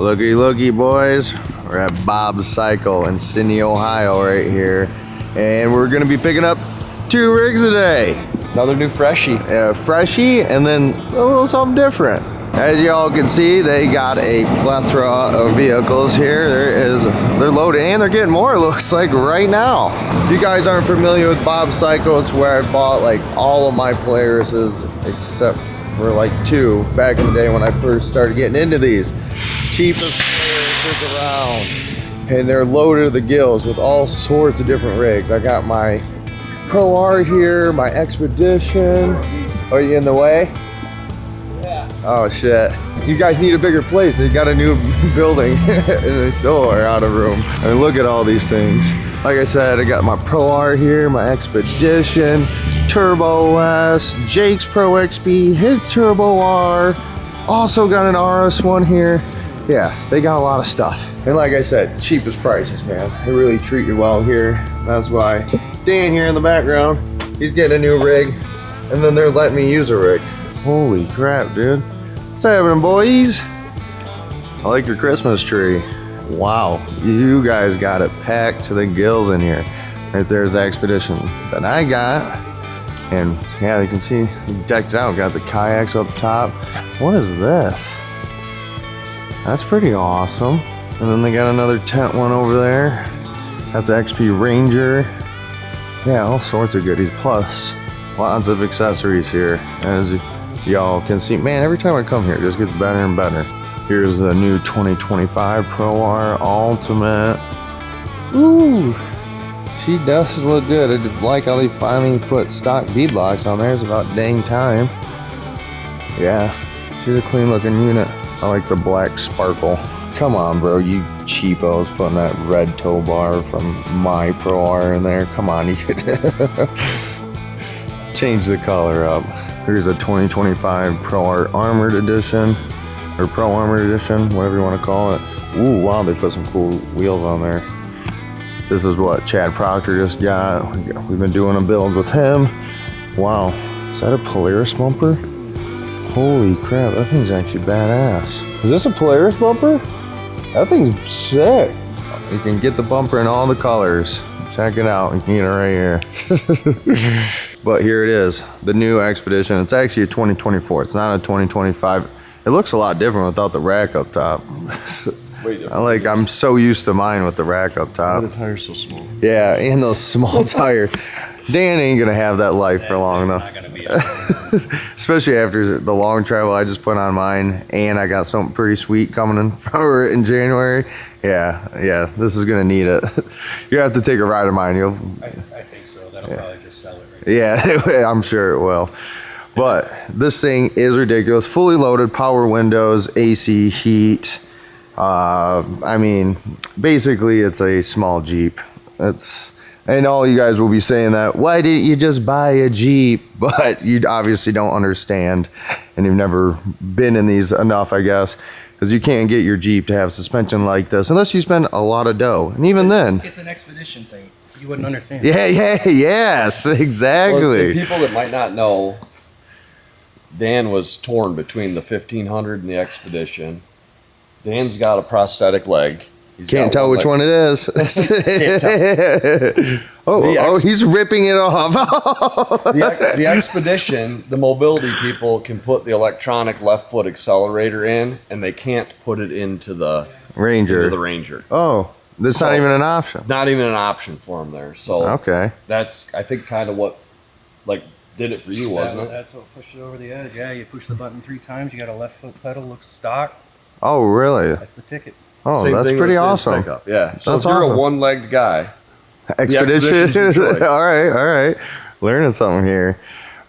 Looky, looky, boys. We're at Bob's Cycle in Sydney, Ohio right here. And we're gonna be picking up 2 rigs a day. Another new freshie. Freshie, and then a little something different. As y'all can see, they got a plethora of vehicles here. They're loaded, and they're getting more, it looks like, right now. If you guys aren't familiar with Bob's Cycle, it's where I bought like all of my Polarises, except for like 2 back in the day when I first started getting into these. Cheapest Polarises around. And they're loaded to the gills with all sorts of different rigs. I got my Pro R here, my Xpedition. Are you in the way? Oh shit. You guys need a bigger place. They got a new building and they still are out of room. I mean, look at all these things. Like I said, I got my Pro R here, my Xpedition, Turbo S, Jake's Pro XP, his Turbo R. Also got an RS1 here. Yeah, they got a lot of stuff. And like I said, cheapest prices, man. They really treat you well here. That's why Dan here in the background, he's getting a new rig, and then they're letting me use a rig. Holy crap, dude. What's happening, boys? I like your Christmas tree. Wow, you guys got it packed to the gills in here. Right there's the Xpedition that I got. And yeah, you can see, decked it out. Got the kayaks up top. What is this? That's pretty awesome. And then they got another tent one over there. That's the XP Ranger. Yeah, all sorts of goodies. Plus, lots of accessories here. As y'all can see, man, every time I come here, it just gets better and better. Here's the new 2025 Pro R Ultimate. Ooh, she does look good. I like how they finally put stock beadlocks on there. It's about dang time. Yeah, she's a clean looking unit. I like the black sparkle. Come on, bro, you cheapos putting that red tow bar from my Pro R in there. Come on, you could change the color up. Here's a 2025 Pro R Armored Edition, or Pro Armored Edition, whatever you want to call it. Ooh, wow, they put some cool wheels on there. This is what Chad Proctor just got. We've been doing a build with him. Wow, is that a Polaris bumper? Holy crap, that thing's actually badass. Is this a Polaris bumper? That thing's sick. You can get the bumper in all the colors. Check it out, you can get it right here. But here it is, the new Xpedition. It's actually a 2024, it's not a 2025. It looks a lot different without the rack up top. I'm so used to mine with the rack up top. Why are the tires so small? Yeah, and those small tires. Dan ain't gonna have that life for long enough. Not gonna be Especially after the long travel I just put on mine, and I got something pretty sweet coming in January. Yeah, this is gonna need it. You have to take a ride of mine. I think so. That'll probably just sell it right Yeah, I'm sure it will. But this thing is ridiculous. Fully loaded, power windows, AC, heat. I mean, basically it's a small Jeep. And all you guys will be saying that, why didn't you just buy a Jeep? But you obviously don't understand, and you've never been in these enough, I guess, because you can't get your Jeep to have suspension like this unless you spend a lot of dough. And even then, It's an Xpedition thing. You wouldn't understand. Yes, exactly. Well, the people that might not know, Dan was torn between the 1500 and the Xpedition. Dan's got a prosthetic leg. Can't tell which one it is. He's ripping it off. the Xpedition, the mobility people can put the electronic left foot accelerator in, and they can't put it into the Ranger. Oh, that's not even an option. Not even an option for them there. So okay, that's I think kind of what did it for you, wasn't it? That's what pushed it over the edge. Yeah, you push the button 3 times. You got a left foot pedal, looks stock. Oh, really? That's the ticket. Oh, Same that's thing pretty with his awesome. pickup. Yeah. So That's if you're awesome. a one-legged guy, Xpedition. your choice. all right. Learning something here.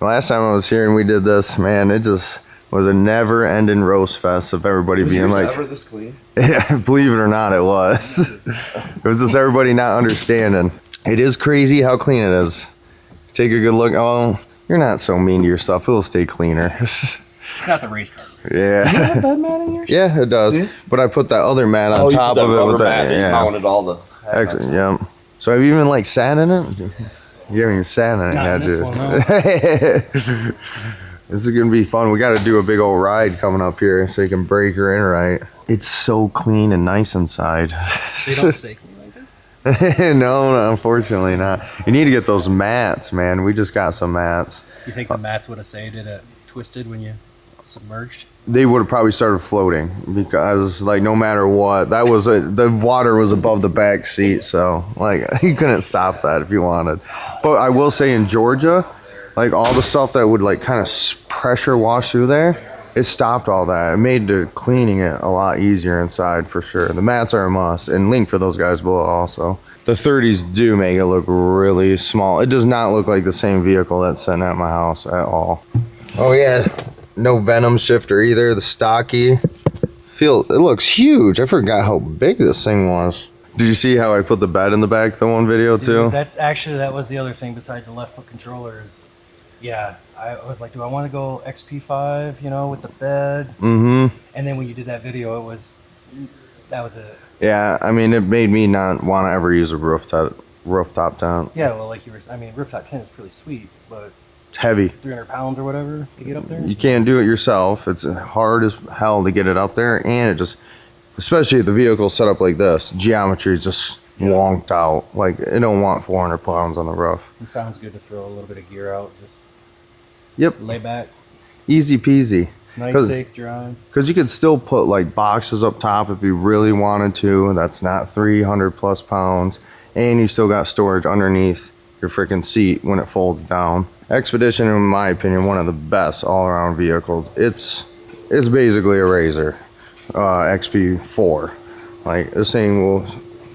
Last time I was here and we did this, man, it just was a never-ending roast fest of everybody was being yours like, ever this clean? yeah, believe it or not, it was. It was just everybody not understanding. It is crazy how clean it is. Take a good look. Oh, you're not so mean to yourself. It'll stay cleaner. It's not the race car. Yeah. Do you have bed mat in yours? Yeah, it does. Yeah. But I put that other mat on top of it with that. Yeah. Mounted all the. Excellent. Yeah. So have you even like sat in it? You haven't even sat in it Not yet, in this dude. one, no. This is gonna be fun. We got to do a big old ride coming up here so you can break her in right. it's so clean and nice inside. They don't stay clean like that? No, unfortunately not. You need to get those mats, man. We just got some mats. You think the mats would have saved it twisted when you submerged? They would have probably started floating because, like, no matter what, the water was above the back seat, so like you couldn't stop that if you wanted. But I will say, in Georgia, like all the stuff that would like kind of pressure wash through there, it stopped all that. It made the cleaning it a lot easier inside for sure. The mats are a must, and link for those guys below also. The 30s do make it look really small. It does not look like the same vehicle that's sitting at my house at all. Oh yeah, no Venom shifter either. The stocky it looks huge. I forgot how big this thing was. Did you see how I put the bed in the back the one video too? That was the other thing besides the left foot controller is, yeah, I was like, do I want to go XP5, you know, with the bed? Mm-hmm. And then when you did that video, that was it. Yeah, I mean, it made me not want to ever use a rooftop tent. Yeah, well, like rooftop tent is pretty sweet, but it's heavy. 300 pounds or whatever to get up there. You can't do it yourself. It's hard as hell to get it up there, and it just, especially if the vehicle's set up like this, geometry is just wonked out. Like, it don't want 400 pounds on the roof. It sounds good to throw a little bit of gear out, just lay back. Easy peasy. Nice, safe drive. Because you could still put like boxes up top if you really wanted to. That's not 300 plus pounds. And you still got storage underneath your freaking seat when it folds down. Xpedition, in my opinion, one of the best all-around vehicles. It's basically a Razor XP4. Like, this thing will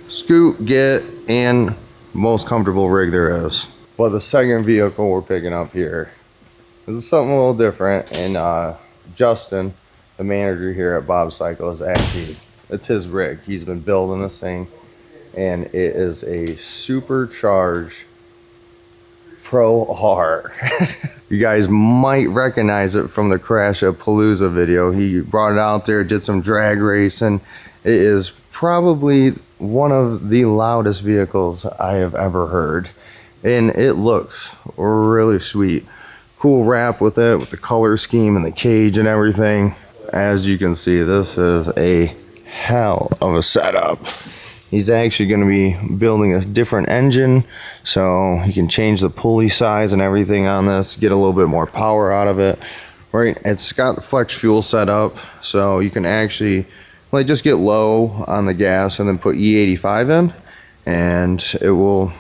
scoot, get, and most comfortable rig there is. But the second vehicle we're picking up here, this is something a little different, and Justin, the manager here at Bob's Cycle, it's his rig. He's been building this thing, and it is a Supercharged Pro R. You guys might recognize it from the CRASHAPALOOZA video. He brought it out there, did some drag racing. It is probably one of the loudest vehicles I have ever heard, and it looks really sweet. Cool wrap with it, with the color scheme and the cage and everything. As you can see, this is a hell of a setup. He's actually going to be building a different engine, so he can change the pulley size and everything on this, get a little bit more power out of it. Right, it's got the flex fuel set up, so you can actually like just get low on the gas and then put E85 in, and it will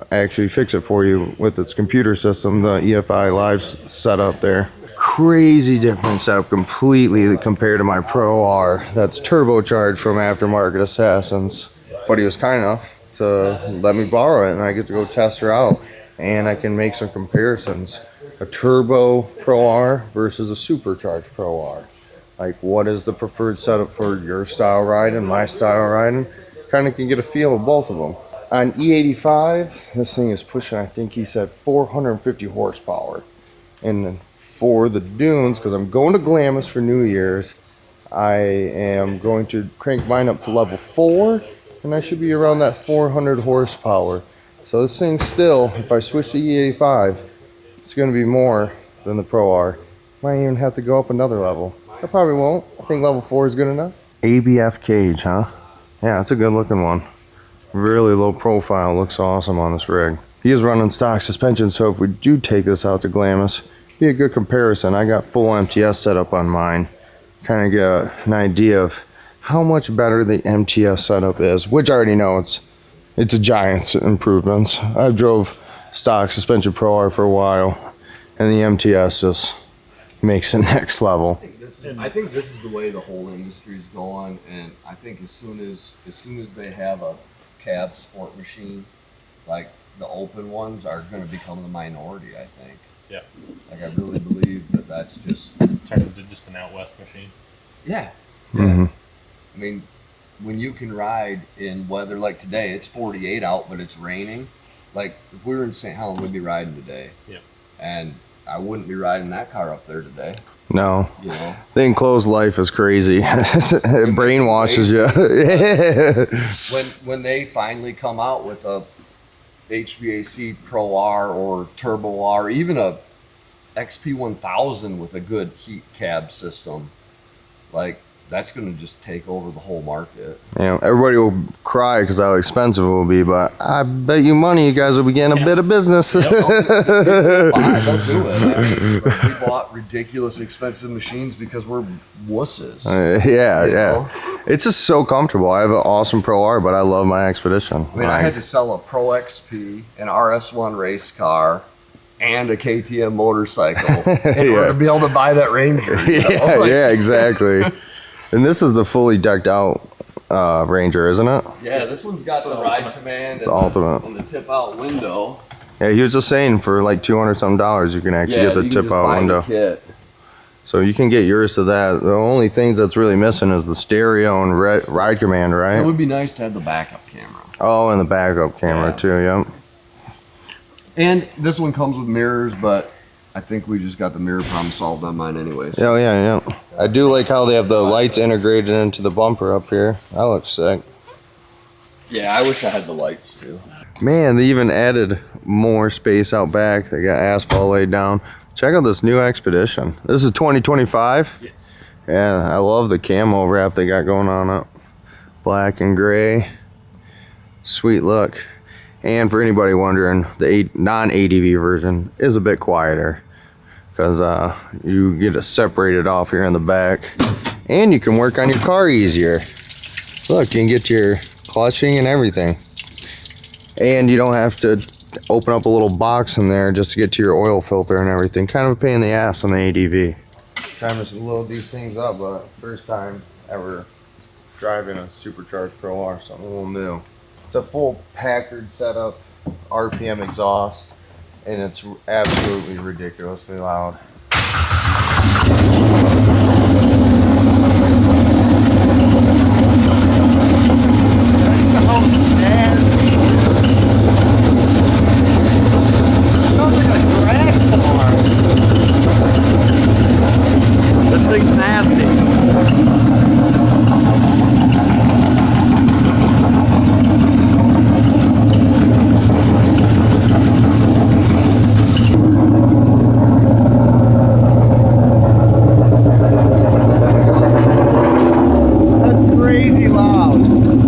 actually fix it for you with its computer system, the EFI Live setup there. Crazy different setup completely compared to my Pro R that's turbocharged from Aftermarket Assassins. But he was kind enough to let me borrow it, and I get to go test her out, and I can make some comparisons. A turbo Pro R versus a supercharged Pro R. Like, what is the preferred setup for your style riding, my style riding? Kind of can get a feel of both of them. On E85, this thing is pushing, I think he said 450 horsepower. And for the dunes, because I'm going to Glamis for New Year's, I am going to crank mine up to level 4, and I should be around that 400 horsepower. So this thing still, if I switch to E85, it's going to be more than the Pro R. Might even have to go up another level. I probably won't. I think level 4 is good enough. ABF cage, huh? Yeah, it's a good looking one. Really low profile, looks awesome on this rig. He is running stock suspension, so if we do take this out to Glamis, be a good comparison. I got full MTS set up on mine. Kind of get an idea of how much better the MTS setup is, which I already know it's a giant improvements. I've drove stock suspension Pro R for a while, and the MTS just makes it next level. I think this is the way the whole industry's going, and I think as soon as they have a cab sport machine, like the open ones are going to become the minority, I think. Yeah. Like, I really believe that's just Turn into just an out west machine. yeah. Mm-hmm. I mean, when you can ride in weather like today, it's 48 out, but it's raining. Like, if we were in St. Helens, we'd be riding today. Yeah. And I wouldn't be riding that car up there today. No. You know? The enclosed life is crazy. It brainwashes you. when they finally come out with a HVAC Pro R or Turbo R, even a XP1000 with a good heat cab system, like, that's going to just take over the whole market. You know, everybody will cry because how expensive it will be, but I bet you money you guys will be getting a bit of business. Don't do it. We bought ridiculous expensive machines because we're wusses. Yeah. know? It's just so comfortable. I have an awesome Pro R, but I love my Xpedition. I mean, I had to sell a Pro XP, an RS1 race car, and a KTM motorcycle in order to be able to buy that Ranger. Yeah, exactly. And this is the fully decked out Ranger, isn't it? Yeah, this one's got the ride command and The ultimate. and the tip out window. Yeah, he was just saying for like $200 something you can actually get the you can tip just out buy the window. kit. So you can get yours to that. The only things that's really missing is the stereo and ride command, It right? would be nice to have the backup camera. Oh, and the backup camera too, yep. And this one comes with mirrors, but I think we just got the mirror problem solved on mine anyways. Oh, yeah. I do like how they have the lights integrated into the bumper up here. That looks sick. Yeah, I wish I had the lights too. Man, they even added more space out back. They got asphalt laid down. Check out this new Xpedition. This is 2025. Yes. Yeah, I love the camo wrap they got going on up. Black and gray. Sweet look. And for anybody wondering, the non-ADV version is a bit quieter because you get it separated off here in the back, and you can work on your car easier. Look, you can get your clutching and everything, and you don't have to open up a little box in there just to get to your oil filter and everything. Kind of a pain in the ass on the ADV. Trying to load these things up, but first time ever driving a Supercharged Pro R, something a little new. It's a full Packard setup, RPM exhaust, and it's absolutely ridiculously loud. This thing's nasty.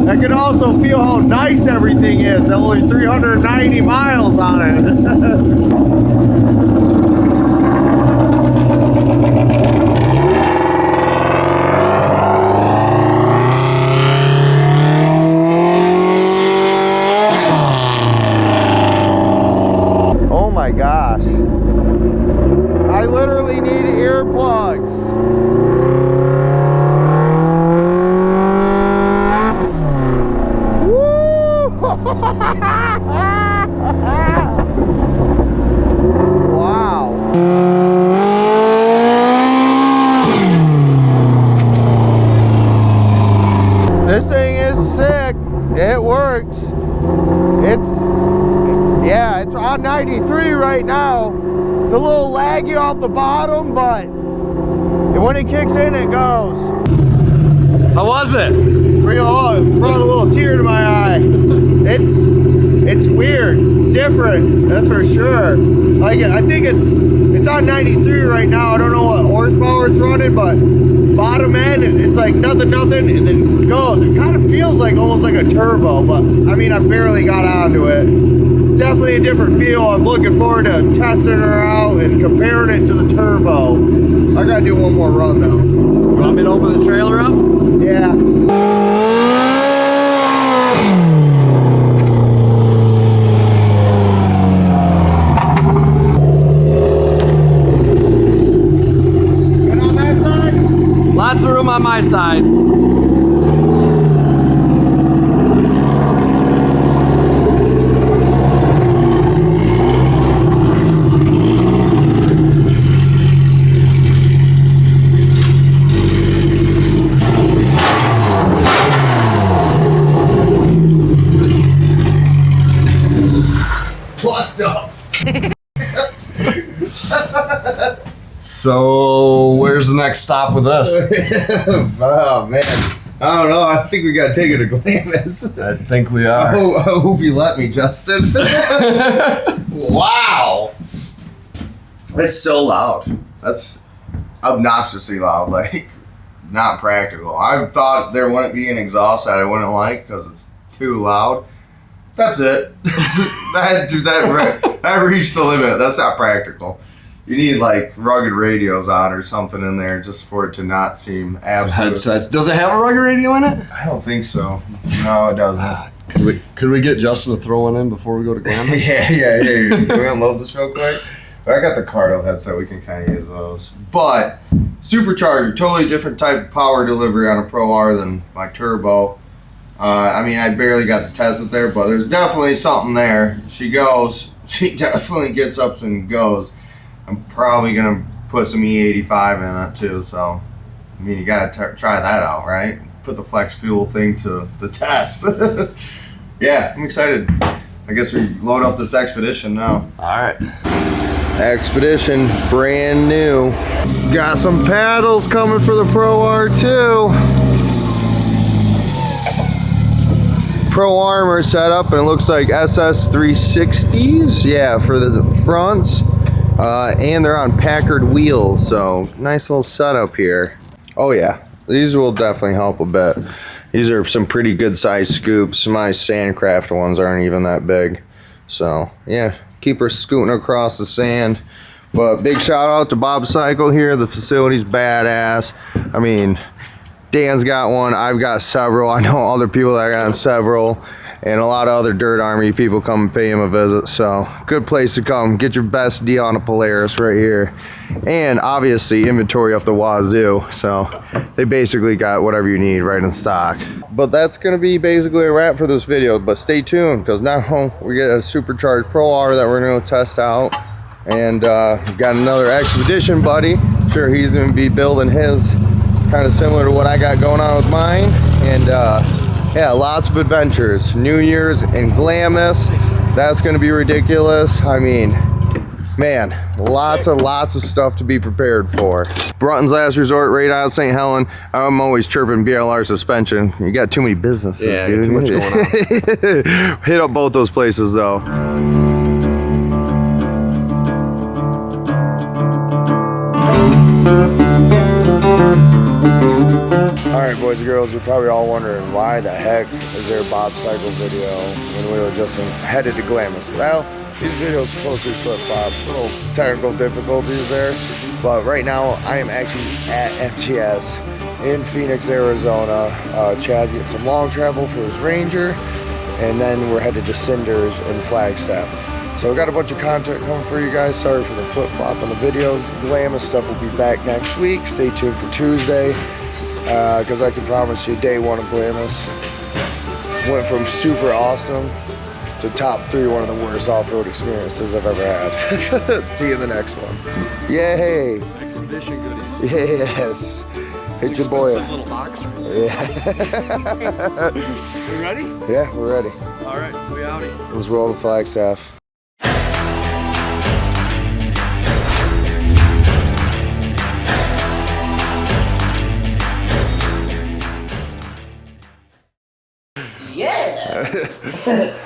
I can also feel how nice everything is. Only 390 miles on it. Oh my gosh. I literally need earplugs. Wow. This thing is sick. It works. It's on 93 right now. It's a little laggy off the bottom, but when it kicks in, it goes. How was it? It brought a little tear to my eye. It's weird. It's different. That's for sure. Like I think it's on 93 right now. I don't know what horsepower it's running, but bottom end it's like nothing, and then goes. It kind of feels like almost like a turbo, but I mean I barely got onto it. It's definitely a different feel. I'm looking forward to testing her out and comparing it to the turbo. I gotta do one more run though. You want me to open the trailer up? Yeah. Good on that side? Lots of room on my side. What the So, where's the next stop with us? Oh man, I don't know. I think we gotta take it to Glamis. I think we are. I hope you let me, Justin. Wow, it's so loud. That's obnoxiously loud. Like not practical. I thought there wouldn't be an exhaust that I wouldn't like because it's too loud. That's it. that reached the limit. That's not practical. You need like rugged radios on or something in there just for it to not seem absolute. Headsets. Does it have a rugged radio in it? I don't think so. No, it doesn't. Could we get Justin to throw one in before we go to Gainesville? yeah. Can we unload this real quick? I got the Cardo headset. We can kind of use those. But supercharger, totally different type of power delivery on a Pro R than my turbo. I mean, I barely got to test it there, but there's definitely something there. She goes. She definitely gets up and goes. I'm probably going to put some E85 in it too, so I mean, you got to try that out, right? Put the flex fuel thing to the test. Yeah, I'm excited. I guess we load up this Xpedition now. All right. Xpedition, brand new. Got some paddles coming for the Pro R too. Pro armor set up, and it looks like SS 360s. Yeah, for the fronts. And they're on Packard wheels, so nice little setup here. Oh yeah, these will definitely help a bit. These are some pretty good sized scoops. My Sandcraft ones aren't even that big. So yeah, keep her scooting across the sand. But big shout out to Bob Cycle here. The facility's badass. I mean, Dan's got one, I've got several. I know other people that got several. And a lot of other Dirt Army people come and pay him a visit. So good place to come. Get your best deal on a Polaris right here. And obviously inventory up the wazoo. So they basically got whatever you need right in stock. But that's going to be basically a wrap for this video. But stay tuned because now we get a Supercharged Pro R that we're going to test out. And we've got another Xpedition buddy. Sure, he's going to be building his kind of similar to what I got going on with mine. And yeah, lots of adventures. New Year's in Glamis. That's going to be ridiculous. I mean, man, lots of stuff to be prepared for. Brunton's Last Resort, right out of St. Helen. I'm always chirping BLR suspension. You got too many businesses, yeah, dude. Too much going on. Hit up both those places, though. Alright, boys and girls, you're probably all wondering why the heck is there a Bob Cycle video when we were just headed to Glamis. Well, these videos are supposed to be flip-flops, little technical difficulties there, but right now I am actually at MTS in Phoenix, Arizona. Chad's getting some long travel for his Ranger, and then we're headed to Cinders and Flagstaff. So we got a bunch of content coming for you guys. Sorry for the flip-flop on the videos. Glamis stuff will be back next week. Stay tuned for Tuesday. Because I can promise you day one of Glamis went from super awesome to top 3, one of the worst off-road experiences I've ever had. See you in the next one. Yay! Xpedition goodies. Yes! Hit your boy up. Little box. Yeah. You ready? Yeah, we're ready. All right, we outie. Let's roll to Flagstaff. Yeah!